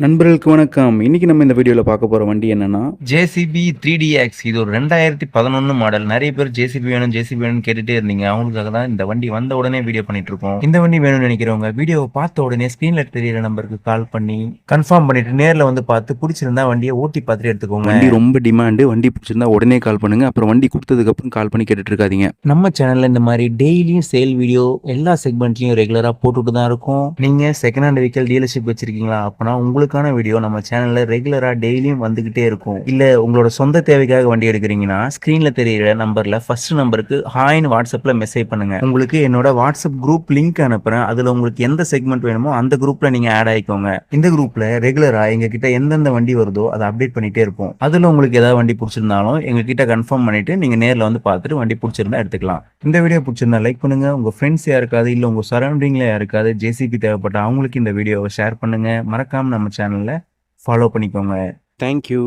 நண்பர்களுக்கு வணக்கம். இன்னைக்கு நம்ம இந்த வீடியோல பார்க்க போற வண்டி என்னன்னா, ஜேசிபி 3DX இது ஒரு 2011 மாடல். நெறைய பேர் ஜேசிபி வேணும், ஜேசிபி வேணும்னு கேட்டுட்டே இருந்தீங்க. அவங்களுக்காக தான் இந்த வண்டி வந்த உடனே வீடியோ பண்ணிட்டு இருக்கோம். இந்த வண்டி வேணும்னு நினைக்கிறவங்க வீடியோவ பார்த்த உடனே ஸ்கிரீன்ல தெரியிற நம்பருக்கு கால் பண்ணி கன்ஃபார்ம் பண்ணிட்டு நேர்ல வந்து பார்த்து பிடிச்சிருந்தா வண்டிய ஓட்டி பார்த்துட்டு எடுத்துக்கோங்க. வண்டி ரொம்ப டிமாண்டு. வண்டி பிடிச்சிருந்தா உடனே கால் பண்ணுங்க. அப்புறம் வண்டி குடுத்ததுக்கு அப்புறம் கால் பண்ணி கேட்டுட்டு இருக்காதீங்க. நம்ம சேனல்ல இந்த மாதிரி டெய்லியும் சேல் வீடியோ எல்லா செக்மெண்ட்லயும் ரெகுலரா போட்டுட்டு தான் இருக்கும். நீங்க செகண்ட் ஹேண்ட் வெஹிக்கிள் டீலர்ஷிப் வச்சிருக்கீங்களா? அப்பனா உங்களுக்கான வீடியோ நம்ம சேனல்ல ரெகுலரா டெய்லியும் வந்துகிட்டே இருக்கும். இல்ல உங்களோட சொந்த தேவைக்காக வண்டி எடுக்கிறீங்கன்னா ஸ்கிரீன்ல தெரியிற நம்பர்ல ஃபர்ஸ்ட் நம்பருக்கு ஹாய்னு வாட்ஸ்அப்ல மெசேஜ் பண்ணுங்க. உங்களுக்கு என்னோட வாட்ஸ்அப் குரூப் லிங்க் அனுப்புறேன். அதுல உங்களுக்கு எந்த செக்மெண்ட் வேணுமோ அந்த குரூப்ல நீங்க ஆட் ஆயிக்கோங்க. இந்த குரூப்ல ரெகுலரா எங்க கிட்ட எந்தெந்த வண்டி வருதோ அதை அப்டேட் பண்ணிட்டே இருப்போம். அதுல உங்களுக்கு ஏதாவது வண்டி பிடிச்சிருந்தாலும் எங்க கிட்ட கன்ஃபார்ம் பண்ணிட்டு நீங்க நேர்ல வந்து பார்த்துட்டு வண்டி பிடிச்சிருந்தா எடுத்துக்கலாம். இந்த வீடியோ பிடிச்சிருந்தா லைக் பண்ணுங்க. உங்க ஃப்ரெண்ட்ஸ் யாருக்காவது இல்ல உங்க சரௌண்டிங்ல யாருக்காவது ஜேசிபி தேவைப்பட்ட அவங்களுக்கு இந்த வீடியோவை ஷேர் பண்ணுங்க. மறக்காம நம்ம சேனல்ல ஃபாலோ பண்ணிக்கோங்க. Thank you.